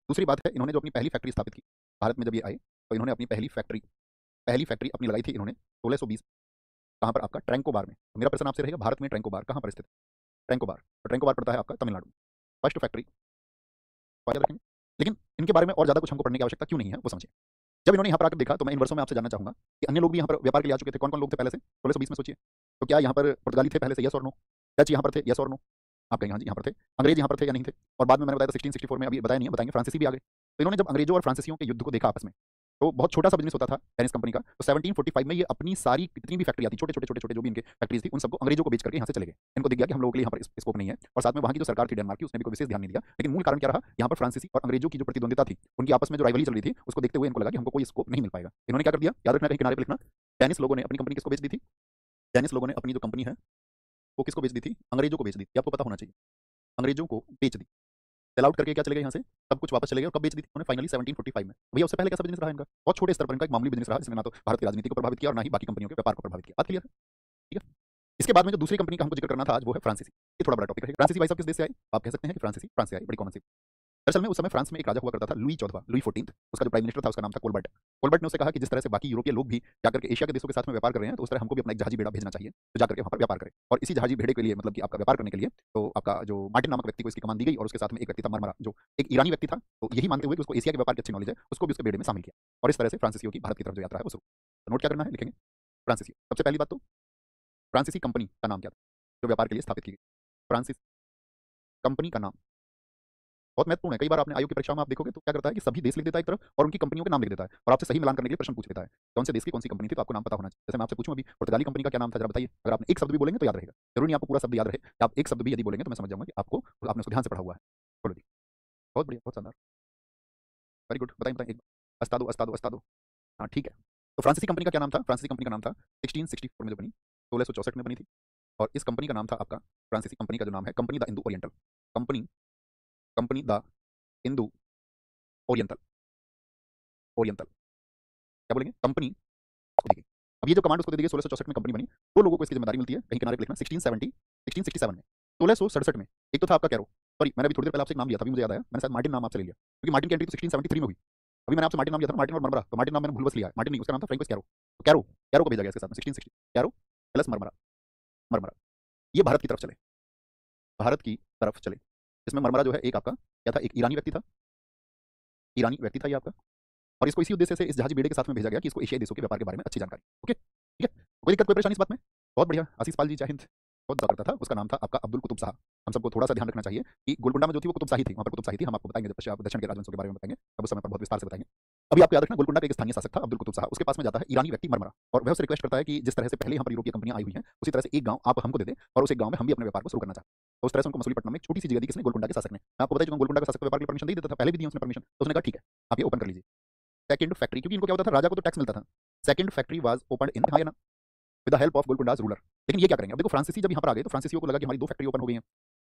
दूसरी बात है, इन्होंने जो अपनी पहली फैक्ट्री स्थापित की भारत में, जब ये आए तो इन्होंने अपनी पहली फैक्ट्री अपनी लगाई थी इन्होंने 1620। कहाँ पर? आपका ट्रैंकोबार में। तो मेरा प्रश्न आपसे रहेगा, भारत में ट्रैंकोबार कहाँ पर स्थित है? ट्रैंकोबार, तो ट्रैंकोबार पड़ता है आपका तमिलनाडु में। फर्स्ट फैक्ट्री याद रखेंगे। लेकिन इनके बारे में और ज्यादा कुछ हमको पढ़ने की आवश्यकता क्यों नहीं है, वो समझिए। जब इन्होंने यहाँ पर आकर देखा, तो मैं इन वर्षों में आपसे जानना चाहूंगा कि अन्य लोग भी यहाँ पर व्यापार के लिए आ चुके थे। कौन कौन लोग थे पहले से 1620 में? सोचिए। तो क्या यहाँ पर पुर्तगाली थे पहले से? यस और नो। डच यहाँ पर थे? यस और नो। आप कहेंगे हाँ जी यहाँ पर थे। अंग्रेज यहाँ पर थे या नहीं थे? और बाद में मैंने बताया था 1664 में, अभी बताया नहीं है, बताएंगे, फ्रांसीसी भी आ गए। तो इन्होंने जब अंग्रेजों और फ्रांसीसियों के युद्ध को देखा आपस में, तो बहुत छोटा सा बिजनेस होता था टेनिस कंपनी का, तो 1745 में ये अपनी सारी कितनी भी फैक्ट्री आती, छोटे छोटे छोटे छोटे जो भी इनके फैक्ट्रीज थी, उन सबको अंग्रेजों को बेच करके यहाँ से चले गए। इनको दिख गया कि हम लोगों के लिए यहाँ पर स्कोप नहीं है, और साथ में वहाँ की जो सरकार थी डेनमार्क की, उसने भी कोई विशेष ध्यान नहीं दिया। लेकिन मूल कारण क्या रहा? यहाँ पर फ्रांसीसी और अंग्रेजों की जो प्रतिद्वंदिता थी, उनकी आपस में जो राइवली चल रही थी, उसको देखते हुए इनको लगा कि हमको कोई स्कोप नहीं मिल पाएगा। इन्होंने क्या कर दिया? याद रखना, कहीं किनारे पर लिखना। डेनिस लोगों ने अपनी कंपनी किसको बेच दी थी? डेनिस लोगों ने अपनी जो कंपनी है वो किसको बेच दी थी? अंग्रेजों को बेच दी थी। आपको पता होना चाहिए, अंग्रेजों को बेच दी। सेल आउट करके क्या चले गए यहाँ से, सब कुछ वापस चले गए। और कब बेच दी थी उन्होंने? फाइनली 1745 में। भैया उससे पहले कैसा बिजनेस रहा इनका? बहुत छोटे स्तर पर इनका एक मामूली बिजनेस रहा, जिसने ना तो भारत की राजनीति को प्रभावित किया और ना ही बाकी कंपनियों के व्यापार को प्रभावित किया। बात क्लियर है? ठीक है। इसके बाद में जो दूसरी कंपनी का हमको जिक्र करना था आज, वो है फ्रांसीसी। ये थोड़ा बड़ा टॉपिक है। फ्रांसीसी भाई साहब किस देश से आए? आप कह सकते हैं कि फ्रांसीसी फ्रांस से आए, बड़ी कॉमन सी। दरअसल में उस समय फ्रांस में एक राजा हुआ करता था, लुई चौदहवां, लुई 14। उसका जो प्राइम मिनिस्टर था उसका नाम था कोलबर्ट। कोलबर्ट ने उससे कहा कि जिस तरह से बाकी यूरोपीय लोग भी जाकर के एशिया के देशों के साथ में व्यापार कर रहे हैं, तो उस तरह हमको भी अपना एक जहाजी बेड़ा भेजना चाहिए, तो जाकर के वहाँ पर व्यापार करें। और इसी जहाजी बेड़े के लिए, मतलब कि आपका व्यापार करने के लिए, तो आपका जो मार्टिन नामक व्यक्ति को इसकी कमान दी गई, और उसके साथ में एक व्यक्ति था मरमरा, जो एक ईरानी व्यक्ति था। तो यही मानते हुए कि उसको एशिया के व्यापार की अच्छी नॉलेज है, उसको भी उसके बेड़े में शामिल किया। और इस तरह से फ्रांसीसियों की भारत की तरफ जो यात्रा है वो शुरू। तो नोट क्या करना है, लिखेंगे फ्रांसीसी। सबसे पहली बात तो, फ्रांसीसी कंपनी का नाम क्या था जो व्यापार के लिए स्थापित की गई? फ्रांसिस कंपनी का नाम बहुत महत्वपूर्ण है। कई बार आपने आयोग की परीक्षा में आप देखोगे तो क्या करता है कि सभी देश लिख देता है एक तरफ, और उनकी कंपनियों के नाम लिख देता है, और आपसे सही मिलान करने के लिए प्रश्न पूछ लेता है कौन से देश की कौन सी कंपनी थी, तो आपको नाम पता होना चाहिए। जैसे मैं आपसे पूछूं अभी, पुर्तगाली कंपनी का क्या नाम था, जरा बताइए। अगर आपने एक शब्द भी बोलेंगे तो याद रहेगा, जरूरी नहीं आपको पूरा शब्द याद रहे। आप एक शब्द भी यदि बोलेंगे तो मैं समझ जाऊंगा कि आपको, आपने उसको ध्यान से पढ़ा हुआ है। बोलो जी। बहुत बढ़िया, बहुत शानदार, वेरी गुड। बताइए बताइए, एक बार अस्ता दो, अस्ता दो, अस्ता दो। हाँ ठीक है। तो फ्रांसीसी कंपनी का क्या नाम था? फ्रांसीसी कंपनी का नाम था 1664 में जो बनी, 1664 में बनी थी। और इस कंपनी का नाम था आपका, फ्रांसीसी कंपनी का जो नाम है, company the Indu oriental. Company company the Indu oriental. Oriental क्या बोलेंगे? कंपनी उसको दी गई। अब ये जो कमांड उसको दे दी गई 1664 में कंपनी बनी, दो लोगों को इसकी जिम्मेदारी मिलती है, कहीं किनारे पे लिखना 1670 1667 में। 1667 में एक तो था आपका कैरो, सॉरी मैंने अभी थोड़ी देर पहले आपसे एक नाम लिया था, अभी मुझे याद आया, मैंने शायद मार्टिन नाम आपसे ले लिया, क्योंकि मार्टिन की एंट्री तो 1673 में हुई। अभी मैंने आपसे मार्टिन नाम लिया था ना, मार्टिन और मरमरा, तो मार्टिन नाम मैंने भूलवश लिया है, मार्टिन नहीं, उसका नाम था फ्रैंकोइस कैरो। तो कैरो, कैरो को भेजा गया इसके साथ में 1660, कैरो प्लस मरमरा। मरमरा ये भारत की तरफ चले, भारत की तरफ चले। इसमें मरमरा जो है एक आपका क्या था, एक ईरानी व्यक्ति था, ईरानी व्यक्ति था ये आपका। और इसको इसी उद्देश्य से इस जहाजी बेड़े के साथ में भेजा गया कि इसको एशियाई देशों के व्यापार के बारे में अच्छी जानकारी। ओके ठीक है, कोई दिक्कत कोई परेशानी इस बात में? बहुत बढ़िया। आशीष पाल जी जय हिंद। बहुत करता था, उसका नाम था आपका अब्दुल कुतुब शाह। हम सबको थोड़ा सा ध्यान रखना चाहिए कि गोलकुंडा में जो थी वो कुतुब शाही थी, वहाँ पर कुतुब शाही थी। हम आपको बताएंगे जब पश्चिम दक्षिण के राजवंशों के बारे में बताएंगे, तब उस समय पर बहुत विस्तार से बताएंगे। अभी आपको याद रखना, गोलकुंडा का एक स्थानीय शासक था अब्दुल कुतुब शाह, उसके पास में जाता है ईरानी व्यक्ति मरमरा, और वह उससे रिक्वेस्ट करता है कि जिस तरह से पहले यहाँ पर यूरोपीय कंपनियां आई हुई हैं, उसी तरह से एक गांव आप हमको दे दें, और उस एक गांव में हम भी अपने व्यापार को शुरू करना चाहते हैं। तो उस तरह से उनको मसूलीपट्टनम में एक छोटी सी जगह दी किसने? गोलकुंडा के शासक ने। मैं आपको बता चुका, गोलकुंडा का शासक व्यापार के लिए परमिशन दे देता था, पहले भी दी उसने परमिशन, तो उसने कहा ठीक है आप ये ओपन कर लीजिए सेकंड फैक्ट्री, क्योंकि इनको क्या होता था, राजा को तो टैक्स मिलता था। Second factory was opened in, हाँ या ना, with the help of Golconda's ruler. लेकिन ये क्या करेंगे? अब देखो फ्रांसीसी जब यहाँ पर आ गए तो फ्रांसीसियों को लगा कि हमारी दो फैक्ट्री ओपन हो गई हैं,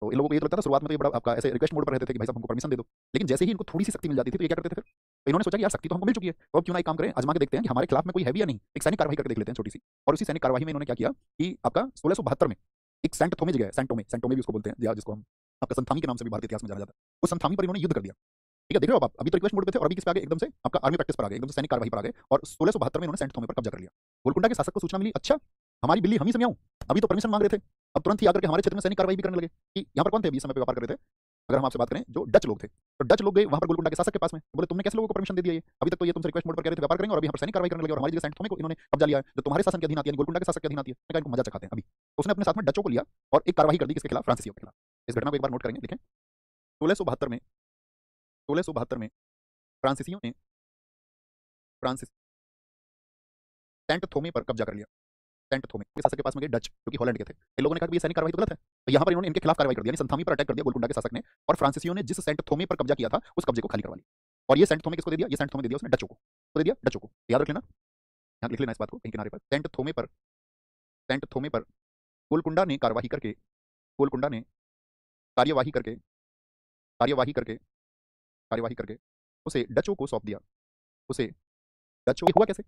तो इन लोगों को ये तो लगता था शुरुआत में तो ये बड़ा आपका ऐसे रिक्वेस्ट मोड पर रहते थे कि भाई साहब हमको परमिशन दे दो। लेकिन जैसे ही इनको थोड़ी सी शक्ति मिल जाती थी तो ये क्या करते थे फिर? तो इन्होंने सोचा कि यार शक्ति तो हमको मिल चुकी है, तो अब क्यों ना एक काम करें, आजमा के देखते हैं कि हमारे खिलाफ में कोई है भी या नहीं, एक सैनिक कार्रवाई करके देख लेते हैं छोटी सी। और उसी सैनिक कार्रवाई में इन्होंने क्या किया कि आपका 1672 में एक सेंट थोमे जगह है, सेंटोमे, सेंटोमे भी उसको बोलते हैं, जिसको हम आपका संथामी के नाम से भी भारतीय इतिहास में जाना जाता है, उस संथामी पर इन्होंने युद्ध कर दिया। ठीक है, देख रहे हो आप, अभी तो रिक्वेस्ट मोड पे थे और अभी किस पे आ गए? एकदम से आपका आर्मी प्रैक्टिस पर आ गए, एकदम से सैनिक कार्रवाई पर आ गए, और 1672 में इन्होंने सेंट थोमे पर कब्जा कर लिया। गोलकुंडा के शासक को सूचना मिली, अच्छा हमारी बिल्ली हम ही से मियाऊं, अभी तो परमिशन मांग रहे थे, अब तुरंत ही आकर के हमारे क्षेत्र में सैनिक कार्रवाई भी करने लगे। कि यहाँ पर कौन थे अभी इस समय पे व्यापार कर रहे थे? अगर हम आपसे बात करें, जो डच लोग थे, तो डच लोग गए वहां पर गोलकुंडा के शासक के पास में, तो बोले तुमने कैसे लोगों को परमिशन दे दिया? ये अभी तक तो ये तुमसे रिक्वेस्ट मोड पर कह रहे थे व्यापार करेंगे, और अभी यहाँ पर सैनिक कार्रवाई करने लगे, और हमारी जगह सेंट थोमे को इन्होंने कब्जा लिया है, जो तुम्हारे शासन के अधीन आती है, गोलकुंडा के शासक के अधीन आती है। मैंने कहा इनको मजा चखाते हैं अभी। तो उसने अपने साथ में डचों को लिया और एक कार्रवाई कर दी किसके खिलाफ? फ्रांसीसियों के खिलाफ। इस घटना को एक बार नोट करेंगे, लिखें 1672 में, 1672 में फ्रांसीसियों ने फ्रांसिस सेंट थोमे पर कब्जा कर लिया। सेंट थोमे के शासक के पास में गए डच, जो कि हॉलैंड के थे। इन लोगों ने कहा कि ये सैनिक कार्रवाई तो गलत है, तो यहाँ पर इन्होंने इनके खिलाफ कार्रवाई कर दी, यानी संथामी पर अटैक कर दिया गोलकुंडा के शासक ने, और फ्रांसीसियों ने जिस सेंट थोमे पर कब्जा किया था उस कब्जे को खाली करवा लिया। और ये सेंट थोमे किसको दे दिया? ये सेंट थोमे दे दिया उसने डचों को, दे दिया डचों को। याद रख लेना, यहाँ लिख लेना इस बात को कहीं किनारे पर, सेंट थोमे पर, सेंट थोमे पर गोलकुंडा ने कार्यवाही करके, गोलकुंडा ने कार्यवाही करके, कार्यवाही करके, कार्यवाही करके उसे डचों को सौंप दिया, उसे डचों। हुआ कैसे?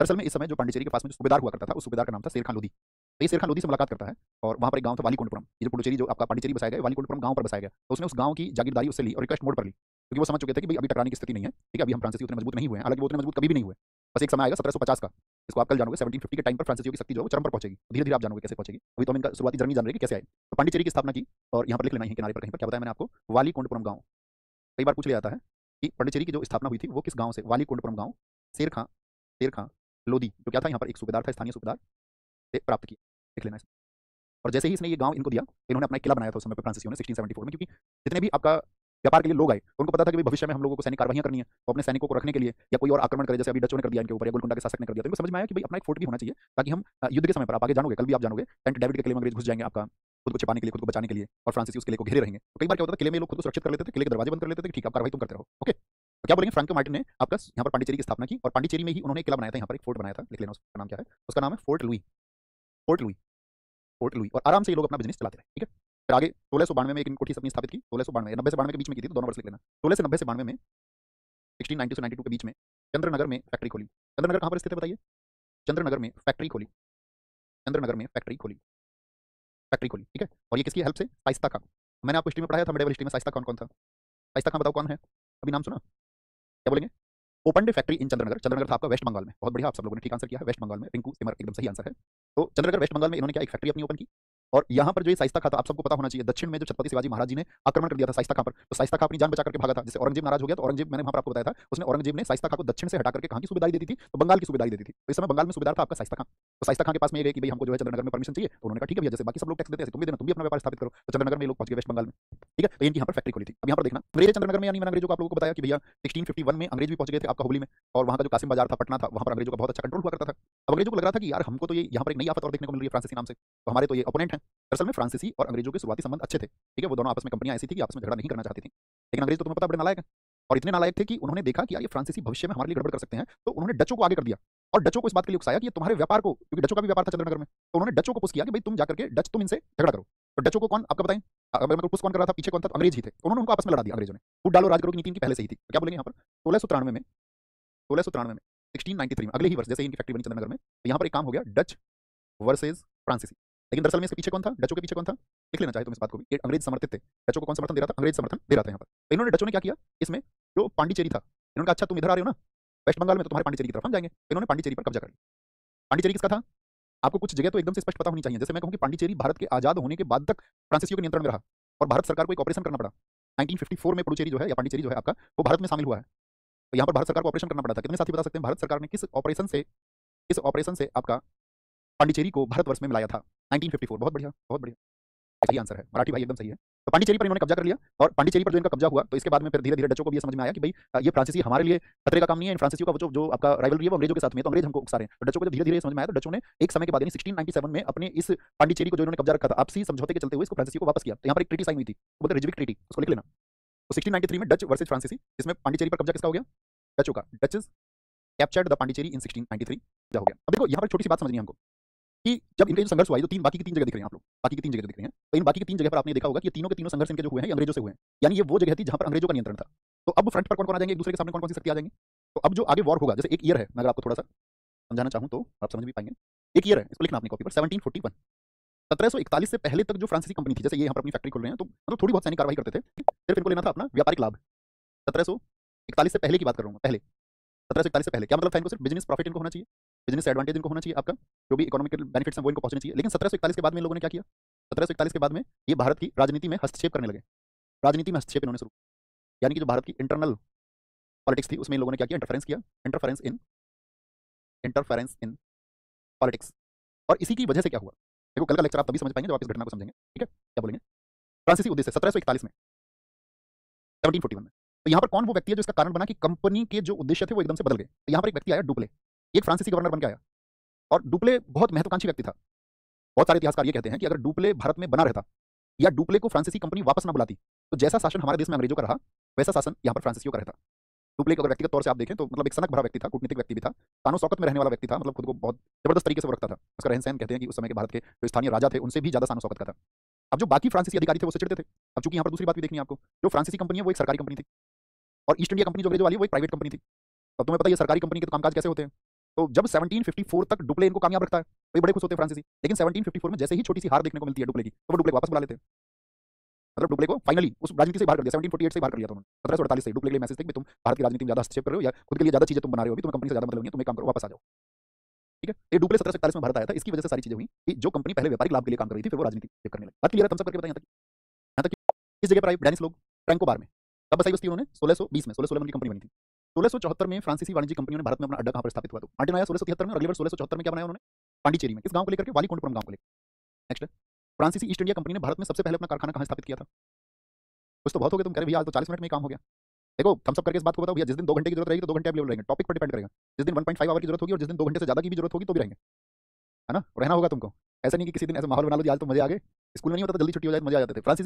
दरअसल में इस समय जो पांडिचेरी के पास में जो सूबेदार हुआ करता था, उस सूबेदार का नाम था शेर खान लोधी। तो ये शेर खान लोधी से मुलाकात करता है, और वहां पर एक गांव था वालीकुंडपुरम, ये जो पुडुचेरी जो आपका पांडिचेरी बसाया गया, वालीकुंडपुरम गांव पर बसाया गया, तो उसने उस गांव की जागीरदारी उससे ली और रिक्वेस्ट मोड पर ली, क्योंकि वो समझ चुके थे कि भाई अभी टकराने की स्थिति नहीं है, ठीक है, अभी हम फ्रांसीसी उतने मजबूत नहीं हुए हैं, हालांकि वो उतने मजबूत कभी भी नहीं हुए, बस एक समय आएगा 1750 का, इसको आप कल जानोगे, 1750 के टाइम पर फ्रांसीसियों की शक्ति जो है वो चरम पर पहुंचेगी, धीरे धीरे आप जानोगे कैसे पहुंचेगी, अभी तो हम इनका शुरुआती जर्नी जान रहे हैं कि कैसे आए। तो पांडिचेरी की स्थापना की, और यहाँ पर लिख लेना है किनारे पर कहीं पर, क्या बताया मैंने आपको, वालीकोंडपुरम गाँव। कई बार पूछ लिया जाता है कि पांडिचेरी की जो स्थापना हुई थी वो किस गाँव से, वालीकोंडपुरम गाँव, शेर खां, शेर खां लोधी जो क्या था यहाँ पर एक सूबेदार था, स्थानीय सूबेदार से प्राप्त किया, लिख लेना है। और जैसे ही इसने ये गांव इनको दिया, इन्होंने अपना एक किला बनाया था उस समय पे फ्रांसीसियों ने 1674 में, क्योंकि जितने भी आपका व्यापार के लिए लोग आए तो उनको पता था कि भाई भविष्य में हम लोगों को सैनिक कार्रवाइयां करनी है, तो अपने सैनिकों को रखने के लिए या कोई और आक्रमण करे, जैसे अभी डचों ने कर दिया इनके ऊपर या गोलकुंडा के शासक ने कर दिया, तो इनको समझ में आया कि भाई अपना एक फोर्ट भी होना चाहिए, ताकि हम युद्ध के समय पर, आप आगे जानोगे, कल भी आप जानोगे, सेंट डेविड के किले में अंग्रेज घुस जाएंगे आपका खुद को छिपाने के लिए, खुद को बचाने के लिए, और फ्रांसीसी उस किले को घेरे रहेंगे। तो कई बार क्या होता था, किले में लोग खुद को सुरक्षित कर लेते थे, किले के दरवाजे बंद कर लेते थे कि ठीक, आप कार्रवाई तुम करते रहो, ओके। तो क्या बोलेंगे, फ्रैंको मार्टिन ने आपका यहाँ पर पांडिचेरी की स्थापना की, और पांडिचेरी में ही उन्होंने एक किला बनाया था, यहाँ पर एक फोर्ट बनाया था, लिख लेना उसका नाम क्या है, उसका नाम है fort Louis, fort Louis, fort Louis. और आराम से ये लोग अपना बिजनेस चलाते रहे, ठीक है। फिर आगे 1692 में एक कोठी अपनी स्थापित की, 1692 90 से 92 के बीच में की थी, तो दोनों वर्ष लिख लेना, 16 से 90 से 92 में, 1690 से 92 के बीच में चंद्रनगर में फैक्ट्री खोली। चंद्रनगर कहाँ पर स्थित है बताइए, चंद्रनगर में फैक्ट्री खोली, चंद्रनगर में फैक्ट्री खोली, फैक्ट्री खोली, ठीक है। और ये किसकी हेल्प से, शाइस्ता खां। मैंने आपको हिस्ट्री में पढ़ाया था, मेडिवल हिस्ट्री में, शाइस्ता खान कौन था, शाइस्ता खान बताओ कौन है, अभी नाम सुना, क्या बोलेंगे, open day factory in Chandranagar. Chandranagar था आपका वेस्ट बंगाल में, बहुत बढ़िया, आप सब लोगों ने ठीक आंसर किया है, वेस्ट बंगाल में, रिंकू सिमर एकदम सही आंसर है। तो चंद्रनगर वेस्ट बंगाल में इन्होंने क्या एक फैक्ट्री अपनी ओपन की, और यहाँ पर जो ये शाइस्ता खां था, आप सबको पता होना चाहिए, दक्षिण में जो छत्रपति शिवाजी महाराज जी ने आक्रमण कर दिया था शाइस्ता खां पर, तो शाइस्ता खां अपनी जान बचा करके भागा था, जिससे औरंगजेब नाराज हो गया, तो औरंगजेब, मैंने वहां पर आपको बताया था, उसने औरंगजेब ने शाइस्ता खां को दक्षिण से हटा करके कहाँ की सूबेदारी देती थी, तो बंगाल की सूबेदारी देती थी। तो इस समय बंगाल में सूबेदार था आपका शाइस्ता खां। तो शाइस्ता खां के पास में ये गए कि भाई हमको जो है चंद्रनगर में परमिशन चाहिए, तो उन्होंने कहा ठीक है भैया, जैसे बाकी सब लोग टैक्स देते हैं तुम भी देना, तुम भी अपना व्यापार स्थापित करो। तो चंद्रनगर में लोग पहुंच गए वेस्ट बंगाल में, ठीक है। तो इनकी यहाँ पर फैक्ट्री खोली थी। अब यहाँ पर देखना, अंग्रेज चंद्रनगर में, यानी मैंने अंग्रेजों को आप लोगों को बताया कि भैया 1651 में अंग्रेज भी पहुंच गए थे आपका हुबली में, और वहाँ का जो कासिम बाजार था, पटना था, वहाँ पर अंग्रेजों का बहुत अच्छा कंट्रोल हुआ करता था। अब अंग्रेजों को लग रहा था कि यार हमको तो ये यहाँ पर एक नई आफत और देखने को मिल रही है फ्रांसीसी नाम से, तो हमारे तो ये ओपोनेंट हैं। दरअसल में फ्रांसीसी और अंग्रेजों के शुरुआती संबंध अच्छे थे, ठीक है, वो दोनों आपस में कंपनियां ऐसी थी कि आपस में झगड़ा नहीं करना चाहती थी, लेकिन अंग्रेज तो तुम्हें पता बड़े नालायक हैं, और इतने नालायक थे कि उन्होंने देखा कि यार ये फ्रांसीसी भविष्य में हमारे लिए गड़बड़ कर सकते हैं, तो उन्होंने डचों को आगे कर दिया, और डचों को इस बात के लिए उकसाया कि ये तुम्हारे व्यापार को, क्योंकि डचों का भी व्यापार था चंद्रनगर में, तो उन्होंने डचों को पुश किया कि भाई तुम जाकर के डच, तुम इनसे झगड़ा करो। तो डचों को कौन आपका बताएं, अगर मैं पुश कौन कर रहा था, पीछे कौन था, तो अंग्रेज ही थे, उन्होंने उनको आपस में लड़ा दिया अंग्रेजों ने, फूट डालो राज करो की नीति इनकी पहले से ही थी। तो क्या बोलेंगे यहाँ पर 1693 में, 1693 में, 1693 में, अगले ही वर्ष जैसे इनकी फैक्ट्री बनी चंद्रनगर में, तो यहाँ पर एक काम हो गया, डच वर्सेज फ्रांसीसी। लेकिन दरअसल में इसके पीछे कौन था, डचों के पीछे कौन था, लिख लेना चाहे तुम इस बात को भी, अंग्रेज समर्थित थे, डचों को कौन समर्थन दे रहा था, अंग्रेज समर्थन दे रहा था यहाँ पर। तो इन्होंने डचों ने क्या किया, इसमें जो पांडिचेरी था, इन्होंने कहा अच्छा तुम इधर आ रहे हो ना वेस्ट बंगाल में, तो तुम्हारे पांडिचेरी की तरफ हम जाएंगे, तो इन्होंने पांडिचेरी पर कब्जा कर लिया। पांडिचेरी किसका था, आपको कुछ जगह तो एकदम से स्पष्ट पता होनी चाहिए, जैसे मैं कहूँ कि पांडिचेरी भारत के आजाद होने के बाद तक फ्रांसीसियों के नियंत्रण में रहा, और भारत सरकार को एक ऑपरेशन करना पड़ा, 1954 में पुडुचेरी जो है या पांडिचेरी जो है आपका, वो भारत में शामिल हुआ है। तो यहाँ पर भारत सरकार को ऑपरेशन करना पड़ा था। कितने साथी बता सकते हैं भारत सरकार ने किस ऑपरेशन से आपका पांडिचेरी को भारतवर्ष में मिलाया था, 1954, बहुत बढ़िया, बहुत बढ़िया, सही आंसर है, मराठी भाई एकदम सही है। तो पांडिचेरी पर इन्होंने कब्जा कर लिया, और पांडिचेरी पर जो इनका कब्जा हुआ, तो इसके बाद में फिर धीरे धीरे डचों को भी ये समझ में आया कि भाई ये फ्रांसीसी हमारे लिए खतरे का काम नहीं है, इन फ्रांसीसियों का जो आपका राइवलरी है वो अंग्रेजों के साथ में, तो अंग्रेज हमको उकसा रहे हैं। तो डचों को धीरे धीरे समझ में आया, तो डचों ने एक समय के बाद यानी 1697 में अपने इस पांडिचेरी को जो इन्होंने कब्जा रखा था, आपसी समझौते के चलते हुए इसको फ्रांसीसियों को वापस किया। तो यहाँ पर एक ट्रीटी साइन हुई थी, बोलते रिजविक ट्रीटी, उसको लिख लेना। तो 1693 में डच वर्सेज फ्रांसीसी, जिसमें पांडिचेरी पर कब्जा किसका हो गया, डचों का। डचेस कैप्चर्ड द पांडिचेरी इन 1693 हो गया। अब देखो यहाँ पर छोटी सी बात समझनी है हमको कि जब इनके जो संघर्ष हुआ, तो बाकी की तीन जगह दिख रही हैं आप लोग, बाकी की तीन जगह दिख रही हैं, तो इन बाकी की तीन जगह पर आपने देखा होगा कि तीनों के तीनों संघर्ष इनके जो हुए हैं ये अंग्रेजों से हुए हैं, यानी ये वो जगह थी जहां पर अंग्रेजों का नियंत्रण था। तो अब फ्रंट पर कौन कौन आ जाएंगे, एक दूसरे के सामने कौन कौन सी शक्ति आ जाएंगी। तो अब जो आगे वॉर होगा, जैसे एक ईयर है, मैं अगर आपको थोड़ा सा समझाना चाहूँ तो आप समझ भी पाएंगे। एक ईयर है, इसको लिखना अपनी कॉपी पर, 1741, 1741 से पहले तक जो फ्रांसीसी कंपनी थी, जैसे ये यहाँ पर अपनी फैक्ट्री खोल रहे हैं, तो मतलब थोड़ी बहुत सैनिक कार्रवाई करते थे, सिर्फ इनको लेना था अपना व्यापारिक लाभ। 1741 से पहले की बात कर रहा हूँ, पहले 1741 से पहले क्या मतलब था, इनको सिर्फ बिजनेस प्रॉफिट इनको होना चाहिए, बिजनेस एडवांटेज इनको होना चाहिए, आपका जो भी इकोनॉमिकल बेनिफिट्स हैं वो इनको पहुंचने चाहिए। लेकिन 1741 के बाद में इन लोगों ने क्या किया, 1741 के बाद में ये भारत की राजनीति में हस्तक्षेप करने लगे, राजनीति में हस्तक्षेप इन्होंने शुरू, यानी कि जो भारत की इंटरनल पॉलिटिक्स थी उसमें इन लोगों ने क्या किया, इंटरफेरेंस किया, इंटरफेरेंस इन पॉलिटिक्स। और इसी की वजह से क्या हुआ, देखो कल का लेक्चर आप तभी समझ पाएंगे जब आप इस घटना को समझेंगे, ठीक है। क्या बोलेंगे, फ्रांसीसी उद्देश्य 1741 में, 1741 में, तो यहाँ पर कौन वो व्यक्ति है जो इसका कारण बना कि कंपनी के जो उद्देश्य थे वो एकदम से बदल गए। तो यहाँ पर एक व्यक्ति आया, डुप्ले, एक फ्रांसीसी गवर्नर बन के आया, और डुप्ले बहुत महत्वाकांक्षी व्यक्ति था। बहुत सारे इतिहासकार ये कहते हैं कि अगर डुप्ले भारत में बना रहता, या डुप्ले को फ्रांसीसी कंपनी वापस ना बुलाती, तो जैसा शासन हमारे देश में अंग्रेजों का रहा वैसा शासन यहाँ पर फ्रांसीसियों का रहता। डुप्ले को अगर व्यक्तिगत तौर से आप देखें तो मतलब एक सनक भरा व्यक्ति था, कूटनीतिक व्यक्ति भी था, तानो शौकत में रहने वाला व्यक्ति था, मतलब खुद को बहुत जबरदस्त तरीके से वो रखता था। उसका रहन सहन कहते हैं कि उस समय के भारत के जो स्थानीय राजा थे उनसे भी ज्यादा शानो शौकत का था। अब जो बाकी फ्रांसीसी अधिकारी थे वो चिढ़ते थे। अब चूंकि यहाँ पर दूसरी बात भी देखनी है आपको, जो फ्रांसीसी कंपनी है वो एक सरकारी कंपनी थी, और ईस्ट इंडिया कंपनी जो अंग्रेजों वाली है वो एक प्राइवेट कंपनी थी। अब तुम्हें पता है सरकारी कंपनी के तो कामकाज कैसे होते हैं। तो जब 1754 तक डुप्ले इनको कामयाब रखता है तो बड़े खुश होते हैं फ्रांसीसी, लेकिन 1754 में जैसे ही छोटी सी हार देखने को मिलती है डुप्ले की, तो वो डुप्ले को वापस बुला लेते हैं। मतलब डुप्ले को फाइनली उस राजनीति से बाहर कर दिया, 1748 से बाहर कर दिया था उन्होंने, 1748 से। डुप्ले के लिए मैसेज थे कि तुम भारत की राजनीति में ज्यादा हस्तक्षेप कर रहे हो या खुद के लिए ज्यादा चीजें तुम बना रहे हो, तुम्हें कंपनी से ज्यादा मतलब नहीं है, तुम एक काम करो वापस आ जाओ। ठीक है, ये डुप्ले 1741 में भारत आया था, इसकी वजह से सारी चीजें हुई कि जो कंपनी पहले व्यापारिक लाभ के लिए काम कर रही थी फिर वो राजनीति करने लगी। बात क्लियर है? थम्स अप करके बताएं यहाँ तक किस जगह पर आई? डेनिस लोग ट्रैंको बार में। कब बसाई बस्ती उन्होंने? 1620 में, 1611 की कंपनी बनी थी। 1674 में फ्रांसीसी वाणिज्य कंपनियों ने भारत में अपना अड्डा कहां पर स्थापित हुआ? तो मार्टिन आया 1673 में, और अगली बार 1674 में क्या बनाया उन्होंने? पांडिचेरी में। किस गांव को लेकर के? वालीकुंडपुरम गांव को लेकर। नेक्स्ट है, फ्रांसीसी ईस्ट इंडिया कंपनी ने भारत में सबसे पहले अपना कारखाना कहां स्थापित किया था? कुछ तो बहुत हो गया, तुम कह रहे भैया आज तो 40 मिनट में काम हो गया। देखो थम्स अप करके इस बात को बताओ भैया, जिस दिन 2 घंटे की जरूरत रहेगी तो 2 घंटे अवेलेबल रहेंगे, टॉपिक पर डिपेंड करेगा। जिस दिन 1.5 आवर की जरूरत होगी और जिस दिन 2 घंटे से ज्यादा की भी जरूरत होगी तो भी रहेंगे, है ना? रहना होगा तुमको। ऐसा नहीं कि किसी दिन ऐसा माहौल बना लो आज तो मजे आ गए। स्कूल में नहीं होता था जल्दी छुट्टी हो जाए मजे आ जाते थे। फ्रांसीसी